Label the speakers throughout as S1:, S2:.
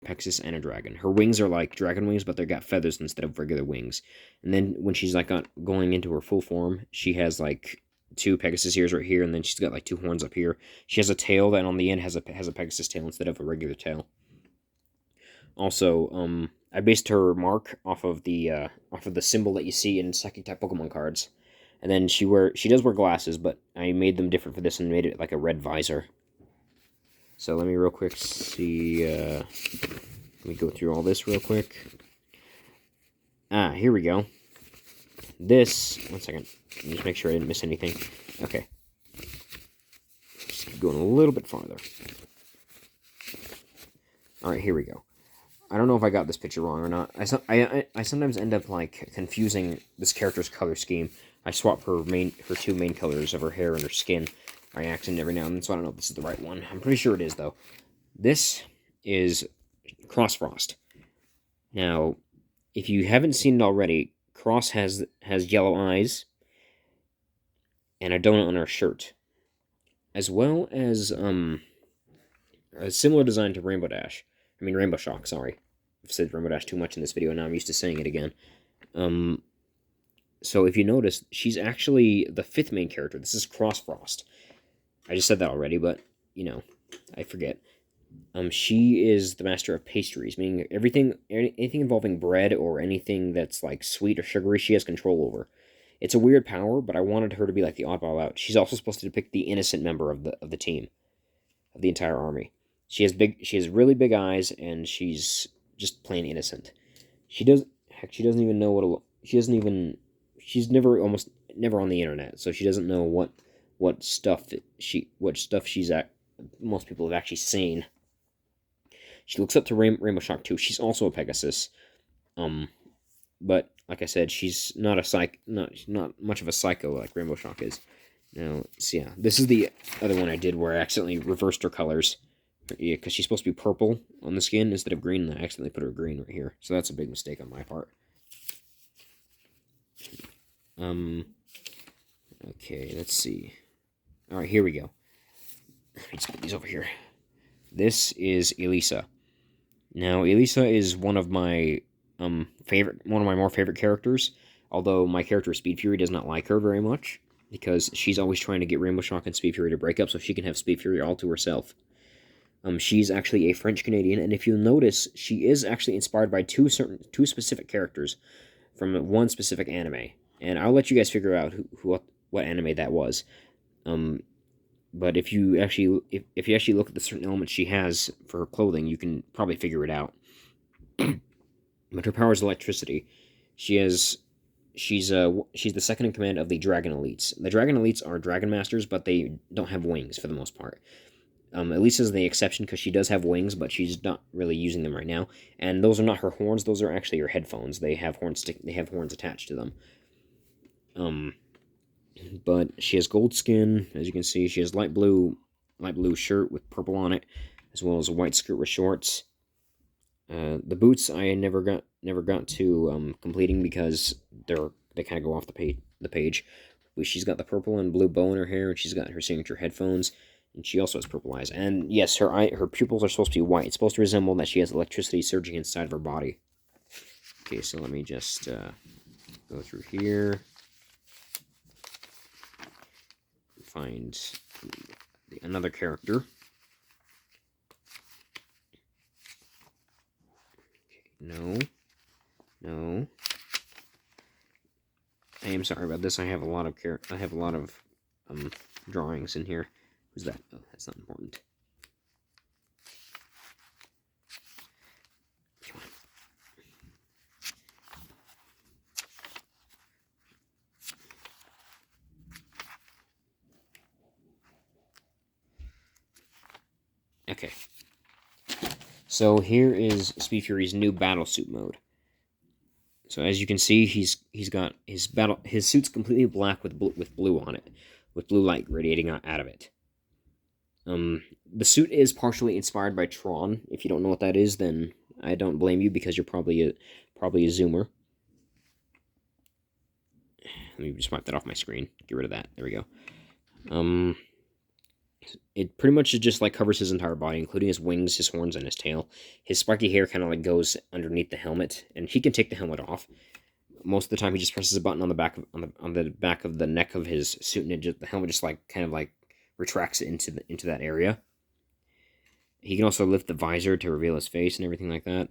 S1: Pegasus and a dragon. Her wings are like dragon wings, but they've got feathers instead of regular wings. And then when she's like going into her full form, she has like two Pegasus ears right here, and then she's got like two horns up here. She has a tail that on the end has a Pegasus tail instead of a regular tail. Also, I based her mark off of the symbol that you see in psychic type Pokemon cards. And then she does wear glasses, but I made them different for this and made it like a red visor. So let me real quick see. Let me go through all this real quick. Here we go. This, one second. Just make sure I didn't miss anything. Okay. Just keep going a little bit farther. Alright, here we go. I don't know if I got this picture wrong or not. I sometimes end up like confusing this character's color scheme. I swap her two main colors of her hair and her skin by accident every now and then, so I don't know if this is the right one. I'm pretty sure it is though. This is Crossfrost. Now, if you haven't seen it already, Cross has yellow eyes and a donut on her shirt, as well as a similar design to Rainbow Shock, sorry. I've said Rainbow Dash too much in this video, and now I'm used to saying it again. So if you notice, she's actually the fifth main character. This is Crossfrost. I just said that already, but, you know, I forget. She is the master of pastries, meaning anything involving bread or anything that's, like, sweet or sugary, she has control over. It's a weird power, but I wanted her to be, like, the oddball out. She's also supposed to depict the innocent member of the team, of the entire army. She has really big eyes, and she's just plain innocent. She doesn't even know she's almost never on the internet, so she doesn't know what stuff most people have actually seen. She looks up to Rainbow Shock too. She's also a Pegasus. But like I said, she's not much of a psycho like Rainbow Shock is. Now, so yeah, this is the other one I did where I accidentally reversed her colors. Yeah, because she's supposed to be purple on the skin instead of green, and I accidentally put her green right here. So that's a big mistake on my part. Okay, let's see. Alright, here we go. Let's put these over here. This is Elisa. Now, Elisa is one of my more favorite characters, although my character Speed Fury does not like her very much, because she's always trying to get Rainbow Shock and Speed Fury to break up so she can have Speed Fury all to herself. She's actually a French-Canadian, and if you'll notice, she is actually inspired by two specific characters from one specific anime. And I'll let you guys figure out what anime that was. But if you actually look at the certain elements she has for her clothing, you can probably figure it out. But her power is electricity. She's the second in command of the Dragon Elites. The Dragon Elites are Dragon Masters, but they don't have wings for the most part. Elisa's the exception because she does have wings, but she's not really using them right now. And those are not her horns; those are actually her headphones. They have horns attached to them. But she has gold skin, as you can see. She has light blue shirt with purple on it, as well as a white skirt with shorts. The boots I never got to completing because they kind of go off the page. But she's got the purple and blue bow in her hair, and she's got her signature headphones. And she also has purple eyes. And yes, her pupils are supposed to be white. It's supposed to resemble that she has electricity surging inside of her body. Okay, so let me just go through here. Find another character. Okay, no. I am sorry about this. I have a lot of drawings in here. Who's that? Oh, that's not important. Come on. Okay. So here is Speed Fury's new battle suit mode. So as you can see, he's got his suit's completely black with blue on it, with blue light radiating out of it. The suit is partially inspired by Tron. If you don't know what that is, then I don't blame you because you're probably a zoomer. Let me just wipe that off my screen. Get rid of that. There we go. It pretty much just like covers his entire body, including his wings, his horns, and his tail. His spiky hair kind of like goes underneath the helmet, and he can take the helmet off. Most of the time, he just presses a button on the back of on the back of the neck of his suit, and the helmet just like kind of like retracts it into that area. He can also lift the visor to reveal his face and everything like that.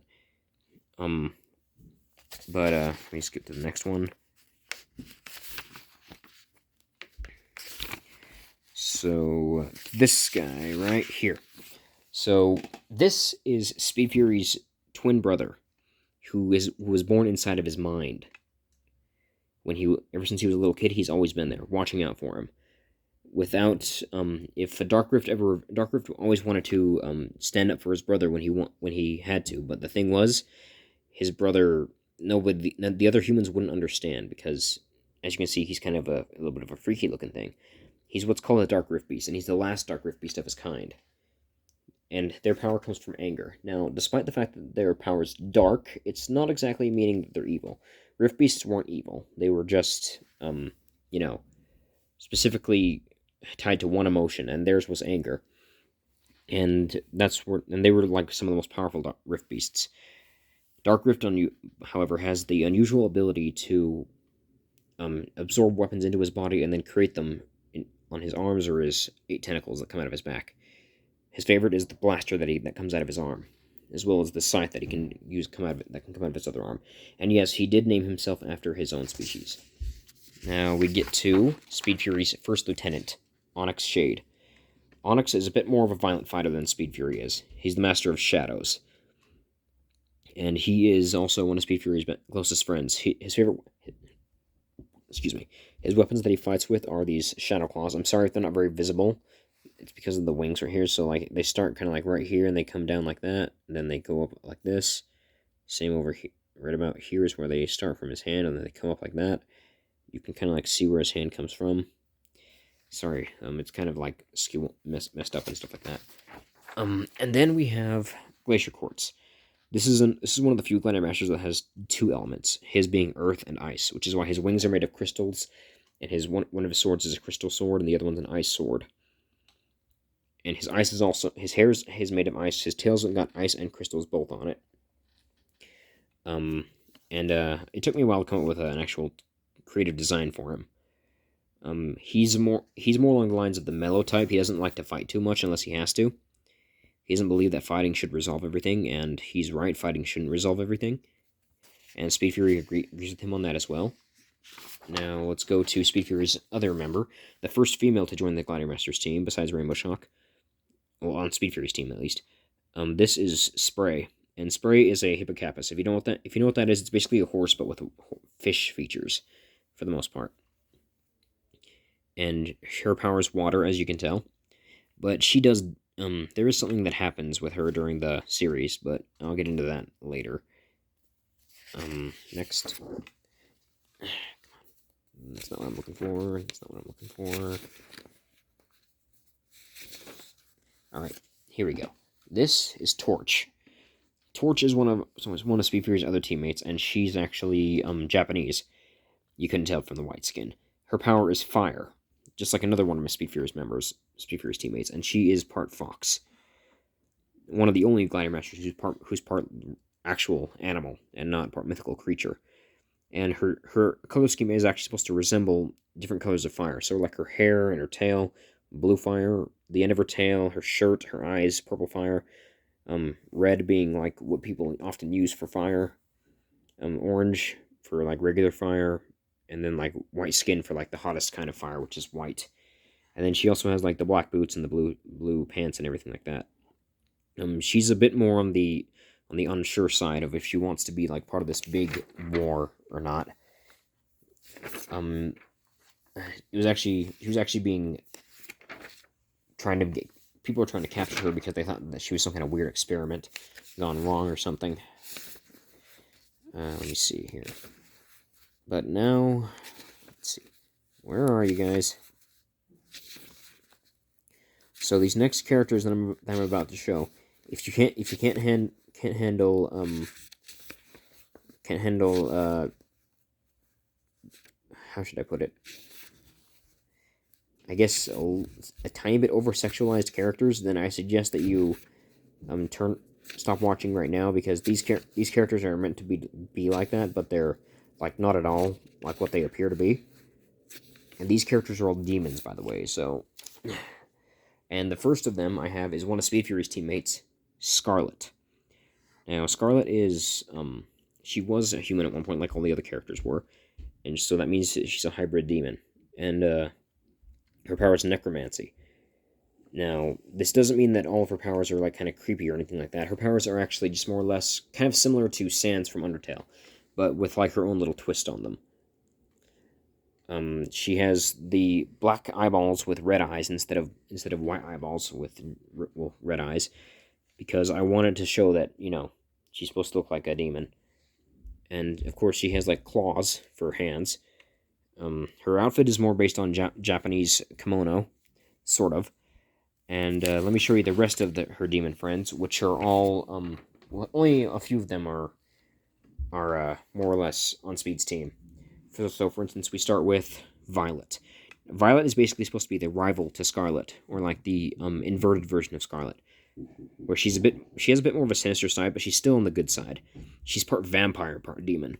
S1: But let me skip to the next one. So this guy right here. So this is Speed Fury's twin brother, who was born inside of his mind. Ever since he was a little kid, he's always been there, watching out for him. Without if Dark Rift always wanted to stand up for his brother when he had to, but the thing was, his brother, the other humans wouldn't understand, because as you can see, he's kind of a little bit of a freaky looking thing. He's what's called a Dark Rift Beast, and he's the last Dark Rift Beast of his kind. And their power comes from anger. Now, despite the fact that their power is dark, it's not exactly meaning that they're evil. Rift Beasts weren't evil. They were just, specifically tied to one emotion, and theirs was anger. And they were like some of the most powerful Rift Beasts. Dark Rift, however, has the unusual ability to absorb weapons into his body and then create them on his arms or his 8 tentacles that come out of his back. His favorite is the blaster that comes out of his arm, as well as the scythe that he can use that can come out of his other arm. And yes, he did name himself after his own species. Now we get to Speed Fury's first lieutenant, Onyx Shade. Onyx is a bit more of a violent fighter than Speed Fury is. He's the master of shadows, and he is also one of Speed Fury's closest friends. His weapons that he fights with are these shadow claws. I'm sorry if they're not very visible. It's because of the wings right here. So like they start kind of like right here and they come down like that, and then they go up like this. Same over here. Right about here is where they start from his hand, and then they come up like that. You can kind of like see where his hand comes from. Sorry, it's kind of like messed up and stuff like that. And then we have Glacier Quartz. This is one of the few Glider Masters that has 2 elements, his being earth and ice, which is why his wings are made of crystals, and one of his swords is a crystal sword, and the other one's an ice sword. And his hair is made of ice. His tail's got ice and crystals both on it. It took me a while to come up with an actual creative design for him. He's more along the lines of the mellow type. He doesn't like to fight too much unless he has to. He doesn't believe that fighting should resolve everything, and he's right. Fighting shouldn't resolve everything. And Speed Fury agrees with him on that as well. Now let's go to Speed Fury's other member, the first female to join the Glider Masters team besides Rainbow Shock. Well, on Speed Fury's team at least. This is Spray, and Spray is a hippocampus. If you know what that is, it's basically a horse but with fish features, for the most part. And her power is water, as you can tell, but she does. There is something that happens with her during the series, but I'll get into that later. Next. That's not what I'm looking for. Alright, here we go. This is Torch. Torch is one of Speed Fury's other teammates, and she's actually Japanese. You couldn't tell from the white skin. Her power is fire, just like another one of Speed Fury's teammates, and she is part fox. One of the only Glider Masters who's part actual animal and not part mythical creature. And her color scheme is actually supposed to resemble different colors of fire. So like her hair and her tail, blue fire, the end of her tail, her shirt, her eyes, purple fire, red being like what people often use for fire, orange for like regular fire, and then like white skin for like the hottest kind of fire, which is white. And then she also has like the black boots and the blue pants and everything like that. She's a bit more on the unsure side of if she wants to be like part of this big war or not. She was actually being people were trying to capture her because they thought that she was some kind of weird experiment gone wrong or something. Let me see here. But now, let's see. Where are you guys? So these next characters that I'm about to show, if you can't handle how should I put it? I guess, a tiny bit over-sexualized characters, then I suggest that you stop watching right now, because these characters are meant to be like that, but they're like not at all like what they appear to be. And these characters are all demons, by the way. So, and the first of them I have is one of Speed Fury's teammates, Scarlet. Now, Scarlet is she was a human at one point, like all the other characters were, and so that means that she's a hybrid demon, and her power is necromancy. Now, this doesn't mean that all of her powers are like kind of creepy or anything like that. Her powers are actually just more or less kind of similar to Sans from Undertale, but with like her own little twist on them. She has the black eyeballs with red eyes instead of white eyeballs with red eyes, because I wanted to show that, you know, she's supposed to look like a demon. And of course, she has like claws for hands. Her outfit is more based on Japanese kimono, sort of. And let me show you the rest of her demon friends, which are all well, only a few of them are more or less on Speed's team. So, for instance, we start with Violet. Violet is basically supposed to be the rival to Scarlet, or like the inverted version of Scarlet, where she has a bit more of a sinister side, but she's still on the good side. She's part vampire, part demon,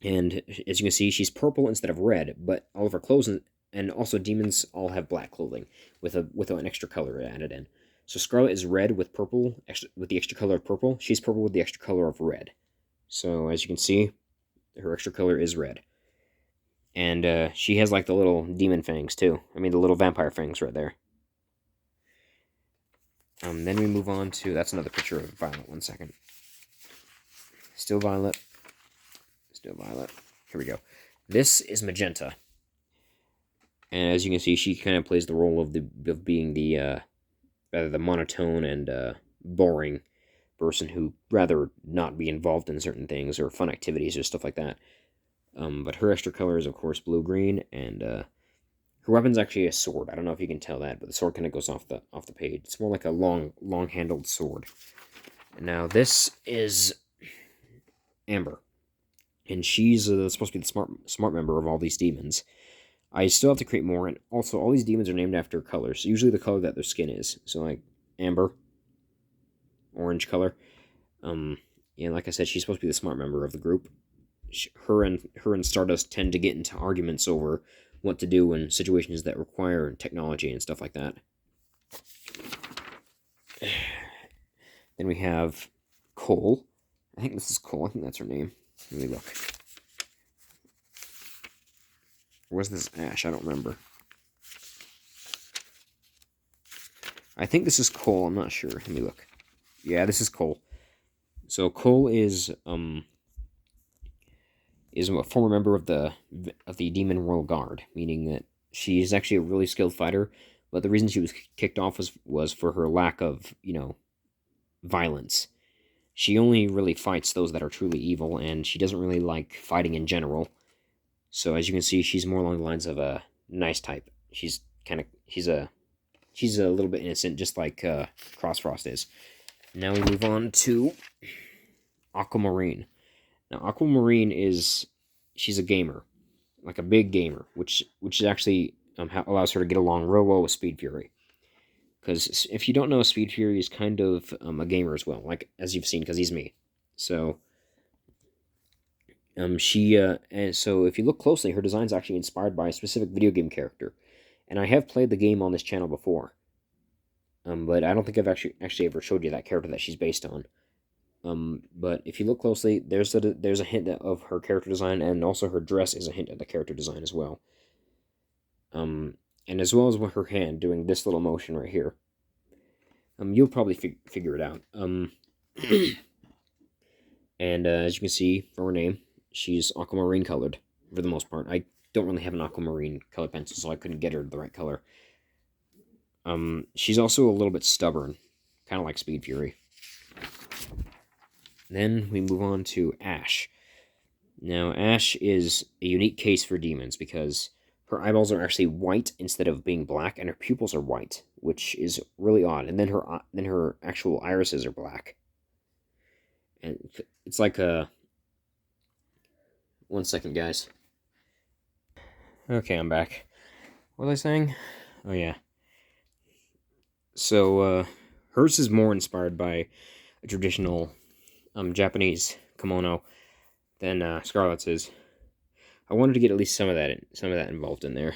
S1: and as you can see, she's purple instead of red. But all of her clothes and also demons all have black clothing with an extra color added in. So Scarlet is red with purple, with the extra color of purple. She's purple with the extra color of red. So as you can see, her extra color is red. And she has like the little demon fangs too. I mean the little vampire fangs right there. Then we move on to, that's another picture of Violet, 1 second. Still Violet. Still Violet. Here we go. This is Magenta. And as you can see, she kind of plays the role of being the rather the monotone and boring person who rather not be involved in certain things or fun activities or stuff like that. But her extra color is, of course, blue-green, and her weapon's actually a sword. I don't know if you can tell that, but the sword kind of goes off the page. It's more like a long-handled sword. And now this is Amber, and she's supposed to be the smart member of all these demons. I still have to create more, and also all these demons are named after colors, usually the color that their skin is. So like amber, orange color. And like I said, she's supposed to be the smart member of the group. Her and Stardust tend to get into arguments over what to do in situations that require technology and stuff like that. Then we have Cole. I think this is Cole. I think that's her name. Let me look. Or was this Ash? I don't remember. I think this is Cole. I'm not sure. Let me look. Yeah, this is Cole. So Cole is a former member of the Demon Royal Guard, meaning that she's actually a really skilled fighter. But the reason she was kicked off was for her lack of, you know, violence. She only really fights those that are truly evil, and she doesn't really like fighting in general. So as you can see, she's more along the lines of a nice type. She's a little bit innocent, just like Crossfrost is. Now we move on to Aquamarine. Now Aquamarine she's a gamer, like a big gamer, which actually allows her to get along real well with Speed Fury. Because if you don't know, Speed Fury is kind of a gamer as well, like as you've seen, because he's me. So and so if you look closely, her design's actually inspired by a specific video game character, and I have played the game on this channel before. But I don't think I've actually ever showed you that character that she's based on. But if you look closely, there's a hint of her character design, and also her dress is a hint of the character design as well. And as well as with her hand doing this little motion right here. You'll probably figure it out. And as you can see from her name, she's aquamarine colored for the most part. I don't really have an aquamarine color pencil, so I couldn't get her the right color. She's also a little bit stubborn, kind of like Speed Fury. Then we move on to Ash. Now, Ash is a unique case for demons because her eyeballs are actually white instead of being black, and her pupils are white, which is really odd. And then her actual irises are black. And it's like a... 1 second, guys. Okay, I'm back. What was I saying? Oh, yeah. So, hers is more inspired by a traditional Japanese kimono than Scarlett's is. I wanted to get at least some of that involved in there.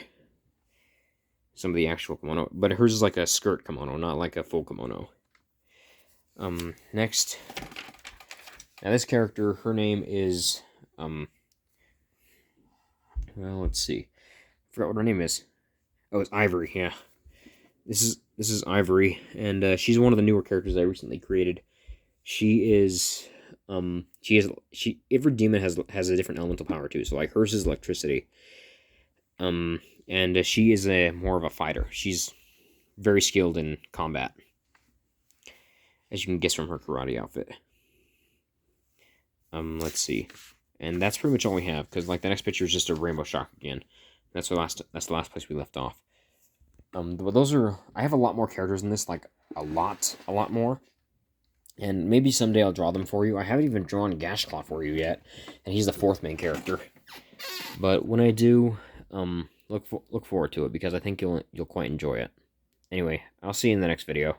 S1: Some of the actual kimono, but hers is like a skirt kimono, not like a full kimono. Next, now this character, her name is well, let's see, I forgot what her name is. Oh, it's Ivory. Yeah, this is Ivory, and she's one of the newer characters I recently created. She is every demon has a different elemental power too. So like hers is electricity. And she is more of a fighter. She's very skilled in combat, as you can guess from her karate outfit. Let's see, and that's pretty much all we have, because like the next picture is just a rainbow shock again. That's the last place we left off. But those are, I have a lot more characters in this, like a lot more. And maybe someday I'll draw them for you. I haven't even drawn Gashclaw for you yet, and he's the 4th main character. But when I do, look forward to it, because I think you'll quite enjoy it. Anyway, I'll see you in the next video.